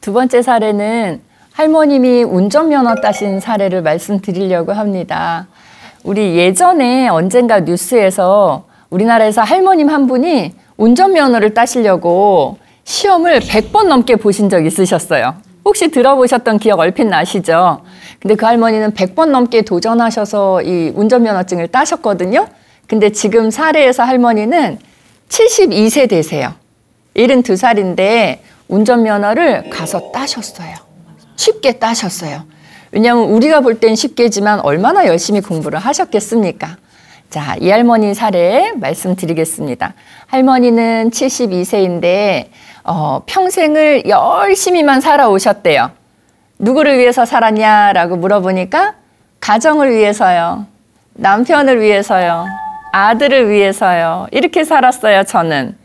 두 번째 사례는 할머님이 운전면허 따신 사례를 말씀드리려고 합니다. 우리 예전에 언젠가 뉴스에서 우리나라에서 할머님 한 분이 운전면허를 따시려고 시험을 100번 넘게 보신 적 있으셨어요. 혹시 들어보셨던 기억 얼핏 나시죠? 근데 그 할머니는 100번 넘게 도전하셔서 이 운전면허증을 따셨거든요. 근데 지금 사례에서 할머니는 72세 되세요. 72살인데 운전면허를 가서 따셨어요. 쉽게 따셨어요. 왜냐하면 우리가 볼 땐 쉽게지만 얼마나 열심히 공부를 하셨겠습니까? 자, 이 할머니 사례 말씀드리겠습니다. 할머니는 72세인데 평생을 열심히만 살아오셨대요. 누구를 위해서 살았냐라고 물어보니까 가정을 위해서요. 남편을 위해서요. 아들을 위해서요. 이렇게 살았어요, 저는.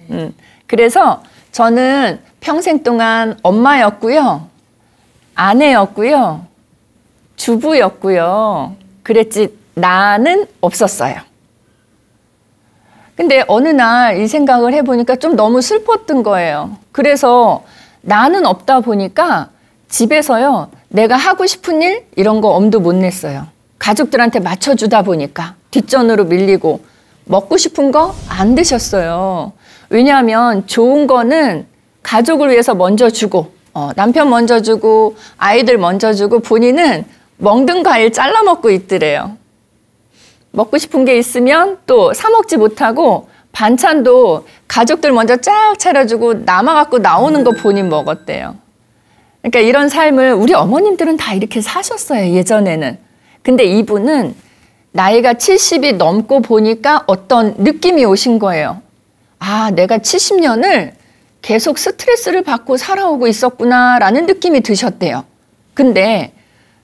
그래서 저는 평생 동안 엄마였고요. 아내였고요. 주부였고요. 그랬지 나는 없었어요. 근데 어느 날 이 생각을 해보니까 좀 너무 슬펐던 거예요. 그래서 나는 없다 보니까 집에서요. 내가 하고 싶은 일 이런 거 엄두 못 냈어요. 가족들한테 맞춰주다 보니까 뒷전으로 밀리고 먹고 싶은 거 안 드셨어요. 왜냐하면 좋은 거는 가족을 위해서 먼저 주고 남편 먼저 주고 아이들 먼저 주고 본인은 먹는 과일 잘라 먹고 있더래요. 먹고 싶은 게 있으면 또 사 먹지 못하고 반찬도 가족들 먼저 쫙 차려주고 남아갖고 나오는 거 본인 먹었대요. 그러니까 이런 삶을 우리 어머님들은 다 이렇게 사셨어요, 예전에는. 근데 이분은 나이가 70이 넘고 보니까 어떤 느낌이 오신 거예요. 아, 내가 70년을 계속 스트레스를 받고 살아오고 있었구나라는 느낌이 드셨대요. 근데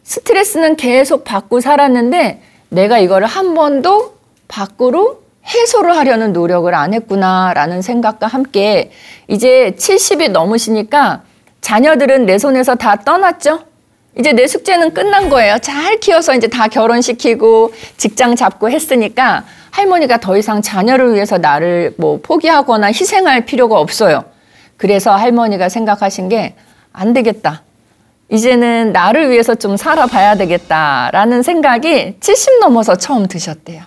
스트레스는 계속 받고 살았는데 내가 이거를 한 번도 밖으로 해소를 하려는 노력을 안 했구나라는 생각과 함께 이제 70이 넘으시니까 자녀들은 내 손에서 다 떠났죠? 이제 내 숙제는 끝난 거예요. 잘 키워서 이제 다 결혼시키고 직장 잡고 했으니까 할머니가 더 이상 자녀를 위해서 나를 뭐 포기하거나 희생할 필요가 없어요. 그래서 할머니가 생각하신 게 안 되겠다. 이제는 나를 위해서 좀 살아봐야 되겠다라는 생각이 70 넘어서 처음 드셨대요.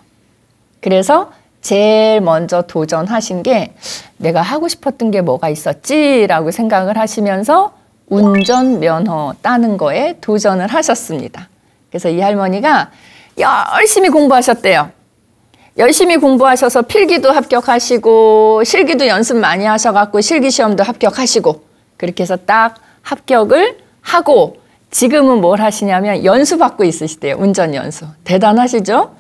그래서 제일 먼저 도전하신 게 내가 하고 싶었던 게 뭐가 있었지라고 생각을 하시면서 운전면허 따는 거에 도전을 하셨습니다. 그래서 이 할머니가 열심히 공부하셨대요. 열심히 공부하셔서 필기도 합격하시고 실기도 연습 많이 하셔갖고 실기시험도 합격하시고 그렇게 해서 딱 합격을 하고 지금은 뭘 하시냐면 연수받고 있으시대요. 운전 연수. 대단하시죠?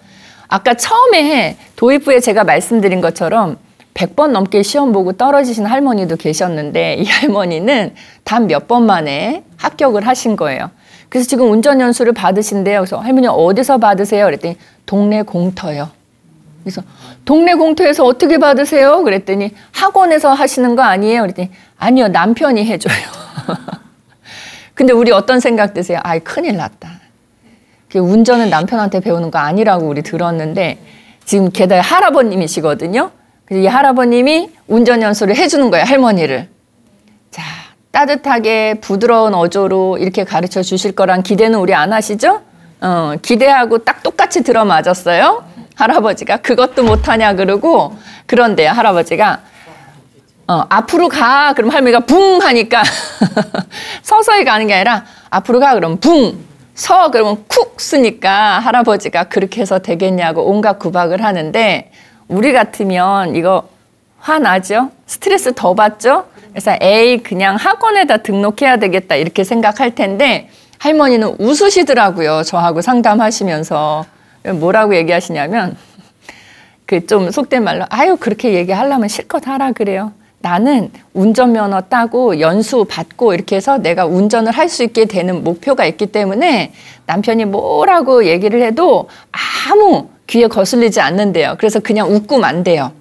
아까 처음에 도입부에 제가 말씀드린 것처럼 100번 넘게 시험 보고 떨어지신 할머니도 계셨는데 이 할머니는 단 몇 번 만에 합격을 하신 거예요. 그래서 지금 운전 연수를 받으신대요. 그래서 할머니 어디서 받으세요? 그랬더니 동네 공터요. 그래서 동네 공터에서 어떻게 받으세요? 그랬더니 학원에서 하시는 거 아니에요? 그랬더니 아니요, 남편이 해줘요. 근데 우리 어떤 생각 드세요? 아이, 큰일 났다. 운전은 남편한테 배우는 거 아니라고 우리 들었는데 지금 게다가 할아버님이시거든요. 그래서 이 할아버님이 운전 연수를 해주는 거예요, 할머니를. 자, 따뜻하게 부드러운 어조로 이렇게 가르쳐 주실 거란 기대는 우리 안 하시죠? 기대하고 딱 똑같이 들어맞았어요. 할아버지가 그것도 못하냐 그러고 그런데요, 할아버지가 앞으로 가 그럼 할머니가 붕 하니까 서서히 가는 게 아니라 앞으로 가 그럼 붕 서 그러면 쿡 쓰니까 할아버지가 그렇게 해서 되겠냐고 온갖 구박을 하는데 우리 같으면 이거 화나죠? 스트레스 더 받죠? 그래서 에이 그냥 학원에다 등록해야 되겠다 이렇게 생각할 텐데 할머니는 웃으시더라고요. 저하고 상담하시면서 뭐라고 얘기하시냐면 그 좀 속된 말로 아유 그렇게 얘기하려면 실컷 하라 그래요. 나는 운전면허 따고 연수 받고 이렇게 해서 내가 운전을 할 수 있게 되는 목표가 있기 때문에 남편이 뭐라고 얘기를 해도 아무 귀에 거슬리지 않는데요. 그래서 그냥 웃고 만대요.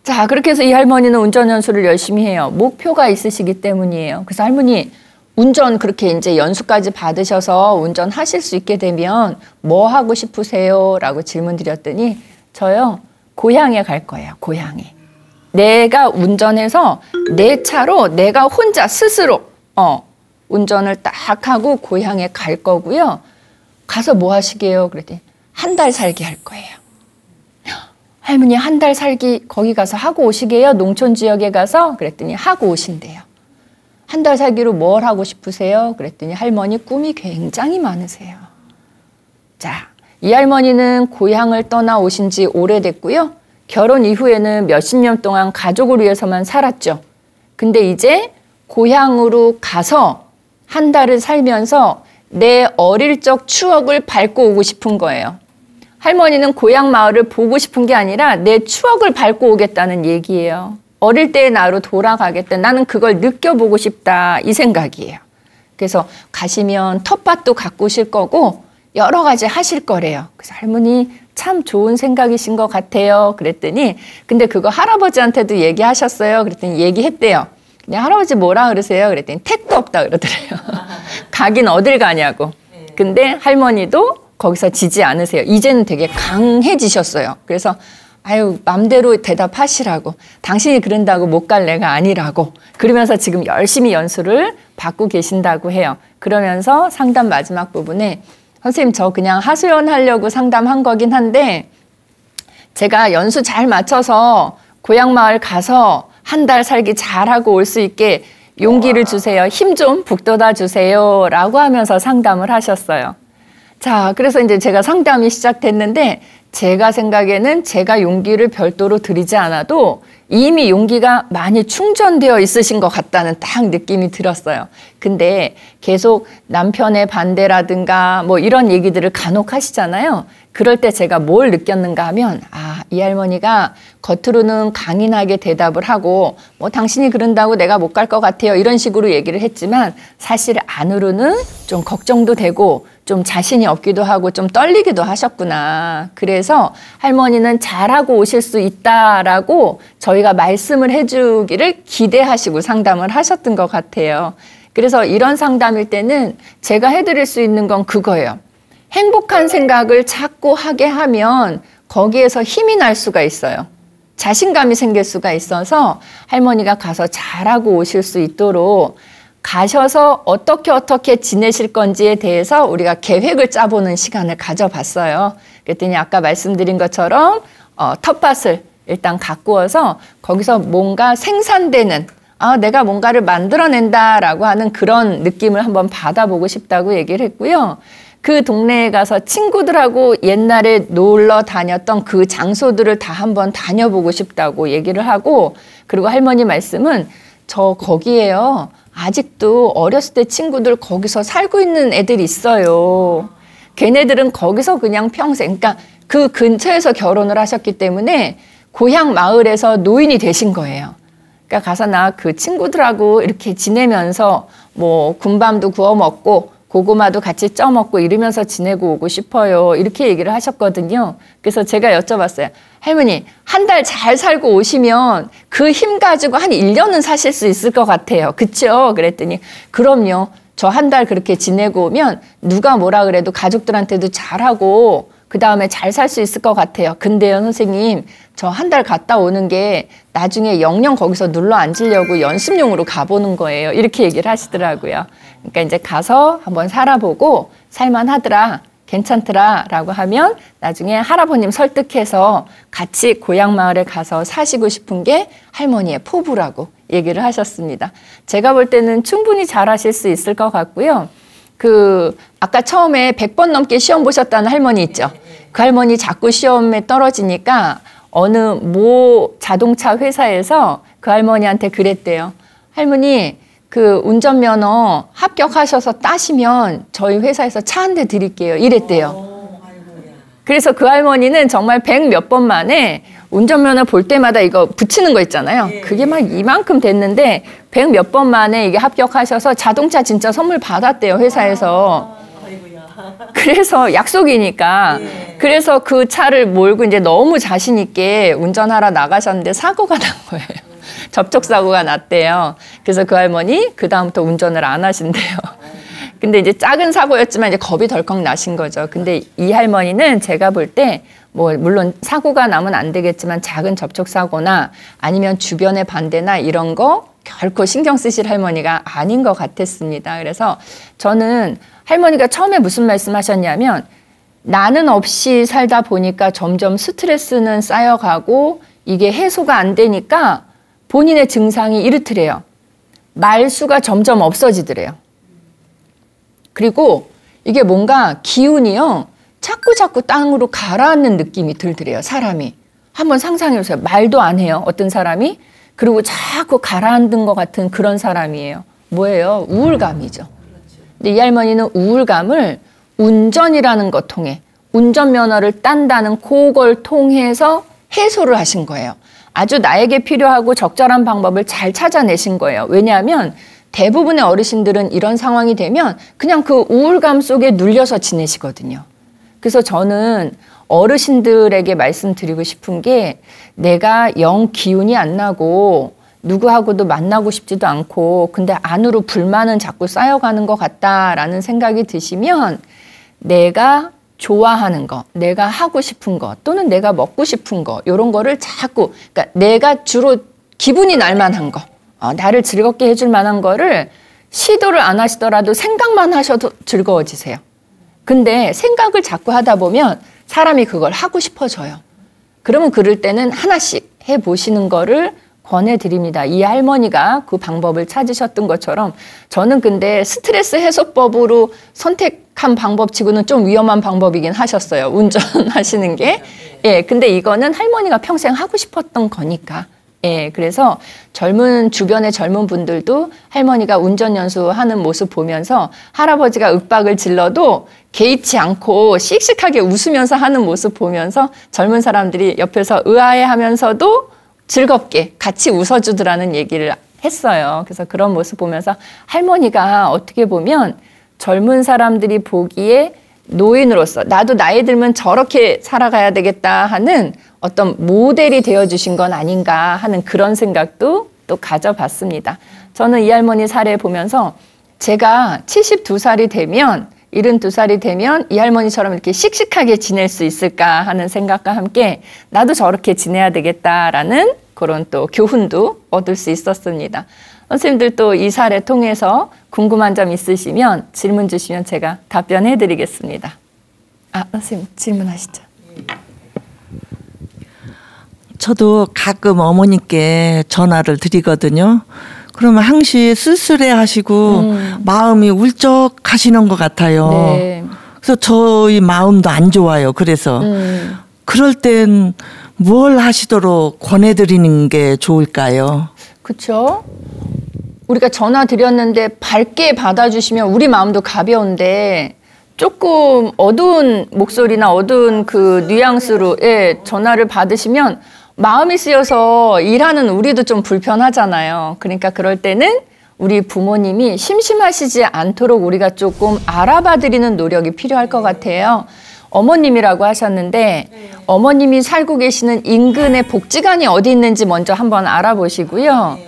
자, 그렇게 해서 이 할머니는 운전 연수를 열심히 해요. 목표가 있으시기 때문이에요. 그래서 할머니 운전 그렇게 이제 연수까지 받으셔서 운전하실 수 있게 되면 뭐 하고 싶으세요? 라고 질문 드렸더니 저요, 고향에 갈 거예요. 고향에. 내가 운전해서 내 차로 내가 혼자 스스로 운전을 딱 하고 고향에 갈 거고요. 가서 뭐 하시게요? 그랬더니 한 달 살기 할 거예요. 할머니 한 달 살기 거기 가서 하고 오시게요? 농촌 지역에 가서? 그랬더니 하고 오신대요. 한 달 살기로 뭘 하고 싶으세요? 그랬더니 할머니 꿈이 굉장히 많으세요. 자, 이 할머니는 고향을 떠나 오신 지 오래됐고요. 결혼 이후에는 몇십 년 동안 가족을 위해서만 살았죠. 근데 이제 고향으로 가서 한 달을 살면서 내 어릴 적 추억을 밟고 오고 싶은 거예요. 할머니는 고향 마을을 보고 싶은 게 아니라 내 추억을 밟고 오겠다는 얘기예요. 어릴 때의 나로 돌아가겠다. 나는 그걸 느껴보고 싶다. 이 생각이에요. 그래서 가시면 텃밭도 가꾸실 거고 여러 가지 하실 거래요. 그래서 할머니 참 좋은 생각이신 것 같아요. 그랬더니 근데 그거 할아버지한테도 얘기하셨어요. 그랬더니 얘기했대요. 그냥 할아버지 뭐라 그러세요? 그랬더니 택도 없다 그러더래요. 가긴 어딜 가냐고. 근데 할머니도 거기서 지지 않으세요. 이제는 되게 강해지셨어요. 그래서 아유 맘대로 대답하시라고. 당신이 그런다고 못 갈 애가 아니라고. 그러면서 지금 열심히 연수를 받고 계신다고 해요. 그러면서 상담 마지막 부분에 선생님 저 그냥 하소연 하려고 상담한 거긴 한데 제가 연수 잘 맞춰서 고향 마을 가서 한 달 살기 잘하고 올 수 있게 용기를 주세요. 힘 좀 북돋아 주세요. 라고 하면서 상담을 하셨어요. 자, 그래서 이제 제가 상담이 시작됐는데 제가 생각에는 제가 용기를 별도로 드리지 않아도 이미 용기가 많이 충전되어 있으신 것 같다는 딱 느낌이 들었어요. 근데 계속 남편의 반대라든가 뭐 이런 얘기들을 간혹 하시잖아요. 그럴 때 제가 뭘 느꼈는가 하면 아, 이 할머니가 겉으로는 강인하게 대답을 하고 뭐 당신이 그런다고 내가 못 갈 것 같아요. 이런 식으로 얘기를 했지만 사실 안으로는 좀 걱정도 되고 좀 자신이 없기도 하고 좀 떨리기도 하셨구나. 그래서 할머니는 잘하고 오실 수 있다라고 저희가 말씀을 해주기를 기대하시고 상담을 하셨던 것 같아요. 그래서 이런 상담일 때는 제가 해드릴 수 있는 건 그거예요. 행복한 생각을 자꾸 하게 하면 거기에서 힘이 날 수가 있어요. 자신감이 생길 수가 있어서 할머니가 가서 잘하고 오실 수 있도록 가셔서 어떻게 지내실 건지에 대해서 우리가 계획을 짜보는 시간을 가져봤어요. 그랬더니 아까 말씀드린 것처럼 텃밭을 일단 가꾸어서 거기서 뭔가 생산되는 내가 뭔가를 만들어낸다라고 하는 그런 느낌을 한번 받아보고 싶다고 얘기를 했고요. 그 동네에 가서 친구들하고 옛날에 놀러 다녔던 그 장소들을 다 한번 다녀보고 싶다고 얘기를 하고 그리고 할머니 말씀은 저 거기에요. 아직도 어렸을 때 친구들 거기서 살고 있는 애들이 있어요. 걔네들은 거기서 그냥 평생, 그러니까 그 근처에서 결혼을 하셨기 때문에 고향 마을에서 노인이 되신 거예요. 그러니까 가서 나 그 친구들하고 이렇게 지내면서 뭐 군밤도 구워 먹고 고구마도 같이 쪄 먹고 이러면서 지내고 오고 싶어요. 이렇게 얘기를 하셨거든요. 그래서 제가 여쭤봤어요. 할머니, 한 달 잘 살고 오시면 그 힘 가지고 한 1년은 사실 수 있을 것 같아요. 그쵸? 그랬더니 그럼요. 저 한 달 그렇게 지내고 오면 누가 뭐라 그래도 가족들한테도 잘하고 그 다음에 잘 살 수 있을 것 같아요. 근데요, 선생님, 저 한 달 갔다 오는 게 나중에 영영 거기서 눌러 앉으려고 연습용으로 가보는 거예요. 이렇게 얘기를 하시더라고요. 그러니까 이제 가서 한번 살아보고 살만하더라, 괜찮더라 라고 하면 나중에 할아버님 설득해서 같이 고향 마을에 가서 사시고 싶은 게 할머니의 포부라고 얘기를 하셨습니다. 제가 볼 때는 충분히 잘하실 수 있을 것 같고요. 아까 처음에 100번 넘게 시험 보셨다는 할머니 있죠. 그 할머니 자꾸 시험에 떨어지니까 어느 모 자동차 회사에서 그 할머니한테 그랬대요. 할머니, 그 운전면허 합격하셔서 따시면 저희 회사에서 차 한 대 드릴게요. 이랬대요. 그래서 그 할머니는 정말 100 몇 번 만에 운전면허 볼 때마다 이거 붙이는 거 있잖아요. 그게 막 이만큼 됐는데 100 몇 번 만에 이게 합격하셔서 자동차 진짜 선물 받았대요. 회사에서. 그래서 약속이니까. 그래서 그 차를 몰고 이제 너무 자신 있게 운전하러 나가셨는데 사고가 난 거예요. 접촉사고가 났대요. 그래서 그 할머니 그다음부터 운전을 안 하신대요. 근데 이제 작은 사고였지만 이제 겁이 덜컥 나신 거죠. 근데 이 할머니는 제가 볼 때 뭐 물론 사고가 나면 안 되겠지만 작은 접촉사고나 아니면 주변의 반대나 이런 거 결코 신경 쓰실 할머니가 아닌 것 같았습니다. 그래서 저는 할머니가 처음에 무슨 말씀하셨냐면 나는 없이 살다 보니까 점점 스트레스는 쌓여가고 이게 해소가 안 되니까 본인의 증상이 이렇더래요. 말수가 점점 없어지더래요. 그리고 이게 뭔가 기운이요. 자꾸 땅으로 가라앉는 느낌이 들더래요. 사람이. 한번 상상해 보세요. 말도 안 해요. 어떤 사람이. 그리고 자꾸 가라앉은 것 같은 그런 사람이에요. 뭐예요? 우울감이죠. 근데 이 할머니는 우울감을 운전이라는 것 통해 운전면허를 딴다는 그걸 통해서 해소를 하신 거예요. 아주 나에게 필요하고 적절한 방법을 잘 찾아내신 거예요. 왜냐하면 대부분의 어르신들은 이런 상황이 되면 그냥 그 우울감 속에 눌려서 지내시거든요. 그래서 저는 어르신들에게 말씀드리고 싶은 게 내가 영 기운이 안 나고 누구하고도 만나고 싶지도 않고 근데 안으로 불만은 자꾸 쌓여가는 것 같다라는 생각이 드시면 내가 좋아하는 거, 내가 하고 싶은 거 또는 내가 먹고 싶은 거 이런 거를 자꾸 그러니까 내가 주로 기분이 날 만한 거 나를 즐겁게 해줄 만한 거를 시도를 안 하시더라도 생각만 하셔도 즐거워지세요. 근데 생각을 자꾸 하다 보면 사람이 그걸 하고 싶어져요. 그러면 그럴 때는 하나씩 해보시는 거를 권해드립니다. 이 할머니가 그 방법을 찾으셨던 것처럼 저는 근데 스트레스 해소법으로 선택한 방법치고는 좀 위험한 방법이긴 하셨어요. 운전하시는 게. 예, 근데 이거는 할머니가 평생 하고 싶었던 거니까. 예, 그래서 주변의 젊은 분들도 할머니가 운전 연수하는 모습 보면서 할아버지가 윽박을 질러도 개의치 않고 씩씩하게 웃으면서 하는 모습 보면서 젊은 사람들이 옆에서 의아해 하면서도 즐겁게 같이 웃어주더라는 얘기를 했어요. 그래서 그런 모습 보면서 할머니가 어떻게 보면 젊은 사람들이 보기에 노인으로서 나도 나이 들면 저렇게 살아가야 되겠다 하는 어떤 모델이 되어주신 건 아닌가 하는 그런 생각도 또 가져봤습니다. 저는 이 할머니 사례 보면서 제가 72살이 되면 72살이 되면 이 할머니처럼 이렇게 씩씩하게 지낼 수 있을까 하는 생각과 함께 나도 저렇게 지내야 되겠다라는 그런 또 교훈도 얻을 수 있었습니다. 선생님들 또 이 사례 통해서 궁금한 점 있으시면 질문 주시면 제가 답변해 드리겠습니다. 선생님 질문하시죠. 저도 가끔 어머니께 전화를 드리거든요. 그러면 항시 쓸쓸해 하시고 마음이 울적하시는 것 같아요. 네. 그래서 저희 마음도 안 좋아요. 그래서 그럴 땐 뭘 하시도록 권해드리는 게 좋을까요? 그렇죠. 우리가 전화 드렸는데 밝게 받아주시면 우리 마음도 가벼운데 조금 어두운 목소리나 어두운 그 뉘앙스로 전화를 받으시면 마음이 쓰여서 일하는 우리도 좀 불편하잖아요. 그러니까 그럴 때는 우리 부모님이 심심하시지 않도록 우리가 조금 알아봐 드리는 노력이 필요할 것 같아요. 어머님이라고 하셨는데 어머님이 살고 계시는 인근의 복지관이 어디 있는지 먼저 한번 알아보시고요.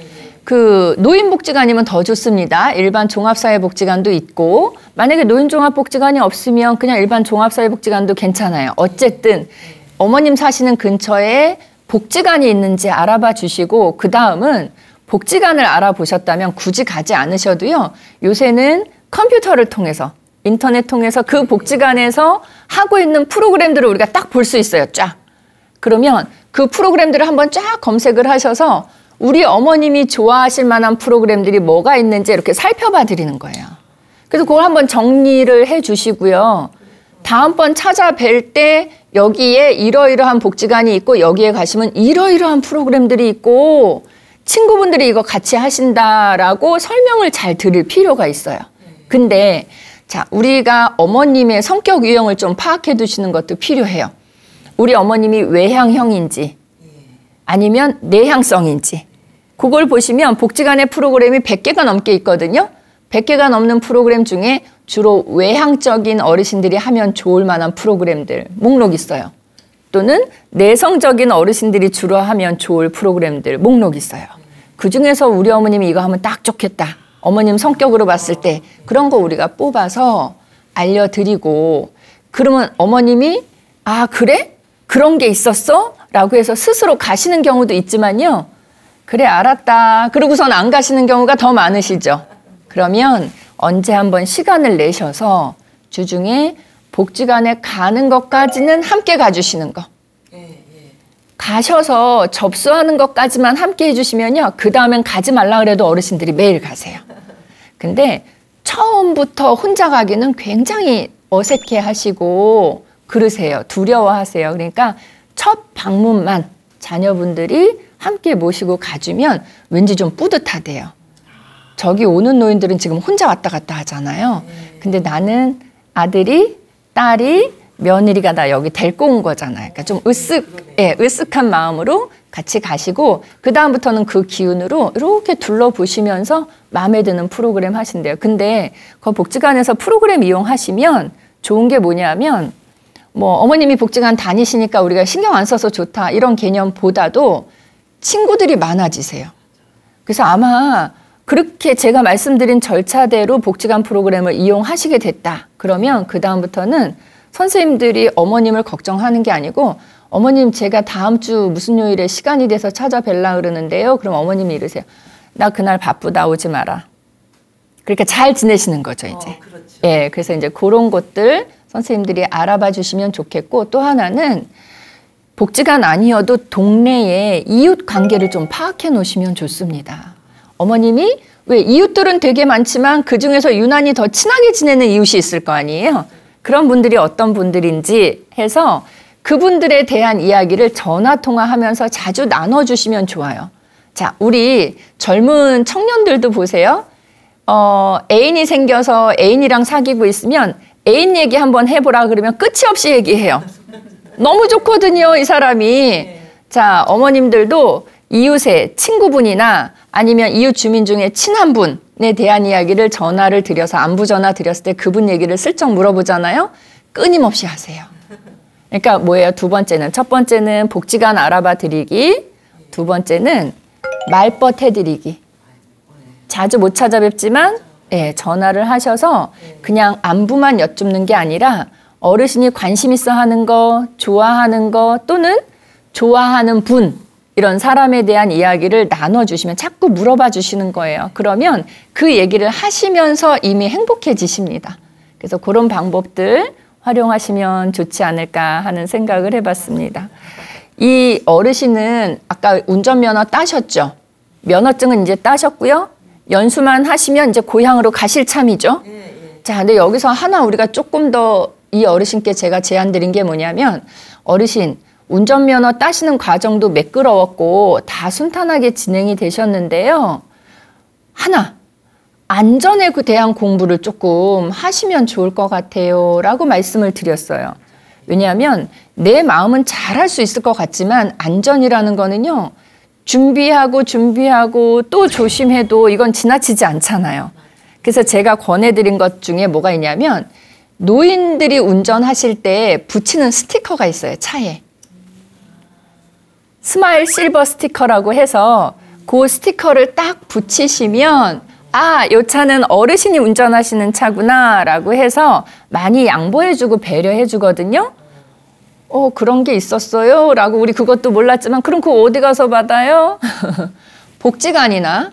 그 노인복지관이면 더 좋습니다. 일반 종합사회복지관도 있고 만약에 노인종합복지관이 없으면 그냥 일반 종합사회복지관도 괜찮아요. 어쨌든 어머님 사시는 근처에 복지관이 있는지 알아봐 주시고 그 다음은 복지관을 알아보셨다면 굳이 가지 않으셔도요. 요새는 컴퓨터를 통해서 인터넷 통해서 그 복지관에서 하고 있는 프로그램들을 우리가 딱 볼 수 있어요. 쫙. 그러면 그 프로그램들을 한번 쫙 검색을 하셔서 우리 어머님이 좋아하실 만한 프로그램들이 뭐가 있는지 이렇게 살펴봐 드리는 거예요. 그래서 그걸 한번 정리를 해 주시고요. 다음번 찾아뵐 때 여기에 이러이러한 복지관이 있고 여기에 가시면 이러이러한 프로그램들이 있고 친구분들이 이거 같이 하신다라고 설명을 잘 드릴 필요가 있어요. 근데 자, 우리가 어머님의 성격 유형을 좀 파악해 두시는 것도 필요해요. 우리 어머님이 외향형인지 아니면 내향성인지 그걸 보시면 복지관의 프로그램이 100개가 넘게 있거든요. 100개가 넘는 프로그램 중에 주로 외향적인 어르신들이 하면 좋을 만한 프로그램들 목록 있어요. 또는 내성적인 어르신들이 주로 하면 좋을 프로그램들 목록 있어요. 그중에서 우리 어머님이 이거 하면 딱 좋겠다. 어머님 성격으로 봤을 때 그런 거 우리가 뽑아서 알려드리고 그러면 어머님이 그래? 그런 게 있었어? 라고 해서 스스로 가시는 경우도 있지만요. 그래 알았다. 그러고선 안 가시는 경우가 더 많으시죠. 그러면 언제 한번 시간을 내셔서 주중에 복지관에 가는 것까지는 함께 가주시는 거. 가셔서 접수하는 것까지만 함께 해주시면요. 그 다음엔 가지 말라 그래도 어르신들이 매일 가세요. 근데 처음부터 혼자 가기는 굉장히 어색해 하시고 그러세요. 두려워하세요. 그러니까 첫 방문만 자녀분들이 함께 모시고 가주면 왠지 좀 뿌듯하대요. 저기 오는 노인들은 지금 혼자 왔다 갔다 하잖아요. 근데 나는 아들이, 딸이, 며느리가 나 여기 데리고 온 거잖아요. 그러니까 좀 으쓱한 마음으로 같이 가시고 그 다음부터는 그 기운으로 이렇게 둘러보시면서 마음에 드는 프로그램 하신대요. 근데 그 복지관에서 프로그램 이용하시면 좋은 게 뭐냐면 뭐 어머님이 복지관 다니시니까 우리가 신경 안 써서 좋다 이런 개념보다도 친구들이 많아지세요. 그래서 아마 그렇게 제가 말씀드린 절차대로 복지관 프로그램을 이용하시게 됐다. 그러면 그 다음부터는 선생님들이 어머님을 걱정하는 게 아니고 어머님 제가 다음 주 무슨 요일에 시간이 돼서 찾아뵐라 그러는데요. 그럼 어머님이 이러세요. 나 그날 바쁘다 오지 마라. 그러니까 잘 지내시는 거죠 이제. 그렇죠. 예, 그래서 이제 그런 것들 선생님들이 알아봐 주시면 좋겠고 또 하나는 복지관 아니어도 동네에 이웃 관계를 좀 파악해 놓으시면 좋습니다. 어머님이 왜 이웃들은 되게 많지만 그중에서 유난히 더 친하게 지내는 이웃이 있을 거 아니에요. 그런 분들이 어떤 분들인지 해서 그분들에 대한 이야기를 전화 통화하면서 자주 나눠주시면 좋아요. 자, 우리 젊은 청년들도 보세요. 애인이 생겨서 애인이랑 사귀고 있으면 애인 얘기 한번 해보라 그러면 끝이 없이 얘기해요. 너무 좋거든요, 이 사람이. 자, 어머님들도 이웃의 친구분이나 아니면 이웃 주민 중에 친한 분에 대한 이야기를 전화를 드려서 안부 전화 드렸을 때 그분 얘기를 슬쩍 물어보잖아요. 끊임없이 하세요. 그러니까 뭐예요? 두 번째는 첫 번째는 복지관 알아봐 드리기, 두 번째는 말벗 해드리기. 자주 못 찾아뵙지만 예, 전화를 하셔서 그냥 안부만 여쭙는 게 아니라 어르신이 관심 있어 하는 거, 좋아하는 거 또는 좋아하는 분 이런 사람에 대한 이야기를 나눠주시면 자꾸 물어봐 주시는 거예요. 그러면 그 얘기를 하시면서 이미 행복해지십니다. 그래서 그런 방법들 활용하시면 좋지 않을까 하는 생각을 해봤습니다. 이 어르신은 아까 운전면허 따셨죠? 면허증은 이제 따셨고요. 연수만 하시면 이제 고향으로 가실 참이죠. 자, 근데 여기서 하나 우리가 조금 더 이 어르신께 제가 제안 드린 게 뭐냐면 어르신 운전면허 따시는 과정도 매끄러웠고 다 순탄하게 진행이 되셨는데요. 하나, 안전에 대한 공부를 조금 하시면 좋을 것 같아요 라고 말씀을 드렸어요. 왜냐하면 내 마음은 잘할 수 있을 것 같지만 안전이라는 거는요. 준비하고 또 조심해도 이건 지나치지 않잖아요. 그래서 제가 권해드린 것 중에 뭐가 있냐면 노인들이 운전하실 때 붙이는 스티커가 있어요. 차에. 스마일 실버 스티커라고 해서 그 스티커를 딱 붙이시면 아, 이 차는 어르신이 운전하시는 차구나 라고 해서 많이 양보해주고 배려해주거든요. 그런 게 있었어요 라고 우리 그것도 몰랐지만 그럼 그거 어디 가서 받아요? 복지관이나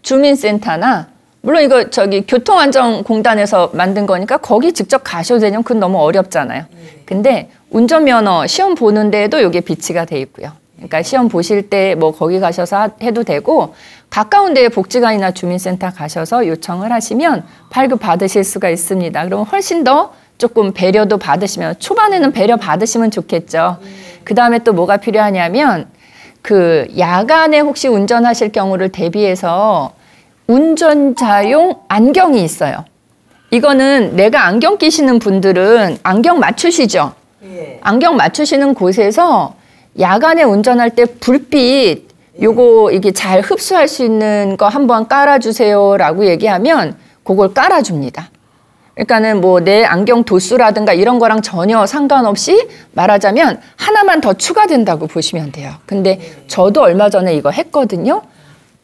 주민센터나 물론 이거 교통안전공단에서 만든 거니까 거기 직접 가셔도 되면 그건 너무 어렵잖아요. 근데 운전면허 시험 보는 데에도 이게 비치가 돼 있고요. 그러니까 시험 보실 때 뭐 거기 가셔서 해도 되고 가까운 데에 복지관이나 주민센터 가셔서 요청을 하시면 발급 받으실 수가 있습니다. 그럼 훨씬 더 조금 배려도 받으시면 초반에는 배려 받으시면 좋겠죠. 그 다음에 또 뭐가 필요하냐면 그 야간에 혹시 운전하실 경우를 대비해서 운전자용 안경이 있어요. 이거는 내가 안경 끼시는 분들은 안경 맞추시죠? 안경 맞추시는 곳에서 야간에 운전할 때 불빛 요거 이게 잘 흡수할 수 있는 거 한번 깔아주세요 라고 얘기하면 그걸 깔아줍니다. 그러니까는 뭐 내 안경 도수라든가 이런 거랑 전혀 상관없이 말하자면 하나만 더 추가된다고 보시면 돼요. 근데 저도 얼마 전에 이거 했거든요.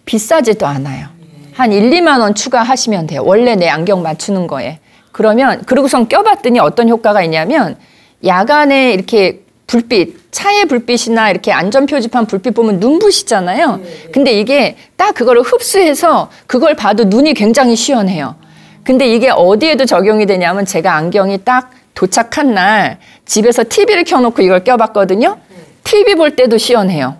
비싸지도 않아요. 한 1, 2만 원 추가하시면 돼요. 원래 내 안경 맞추는 거에. 그러면 그러고선 껴봤더니 어떤 효과가 있냐면 야간에 이렇게 불빛, 차의 불빛이나 이렇게 안전표지판 불빛 보면 눈부시잖아요. 근데 이게 딱 그거를 흡수해서 그걸 봐도 눈이 굉장히 시원해요. 근데 이게 어디에도 적용이 되냐면 제가 안경이 딱 도착한 날 집에서 TV를 켜놓고 이걸 껴봤거든요. TV 볼 때도 시원해요.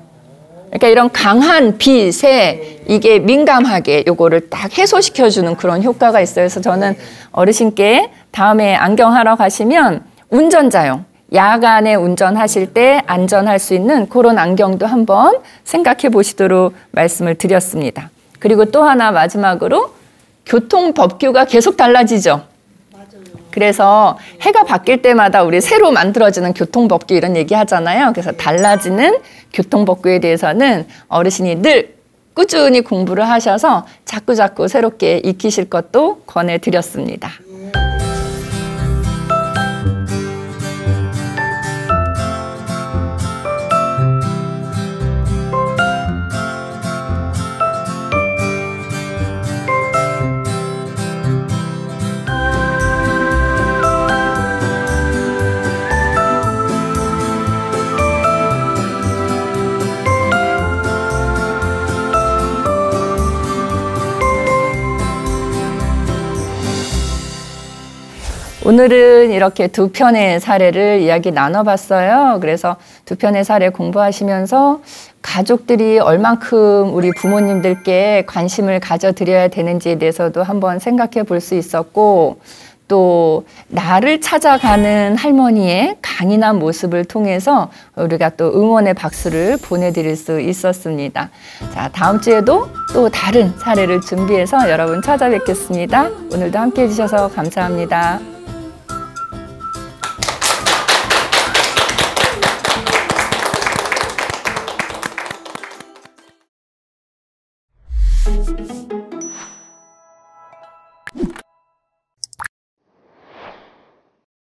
그러니까 이런 강한 빛에 이게 민감하게 요거를 딱 해소시켜주는 그런 효과가 있어요. 그래서 저는 어르신께 다음에 안경하러 가시면 운전자용, 야간에 운전하실 때 안전할 수 있는 그런 안경도 한번 생각해 보시도록 말씀을 드렸습니다. 그리고 또 하나 마지막으로 교통법규가 계속 달라지죠. 그래서 해가 바뀔 때마다 우리 새로 만들어지는 교통법규 이런 얘기 하잖아요. 그래서 달라지는 교통법규에 대해서는 어르신이 늘 꾸준히 공부를 하셔서 자꾸자꾸 새롭게 익히실 것도 권해드렸습니다. 오늘은 이렇게 두 편의 사례를 이야기 나눠봤어요. 그래서 두 편의 사례 공부하시면서 가족들이 얼만큼 우리 부모님들께 관심을 가져드려야 되는지에 대해서도 한번 생각해 볼 수 있었고, 또 나를 찾아가는 할머니의 강인한 모습을 통해서 우리가 또 응원의 박수를 보내드릴 수 있었습니다. 자, 다음 주에도 또 다른 사례를 준비해서 여러분 찾아뵙겠습니다. 오늘도 함께 해주셔서 감사합니다.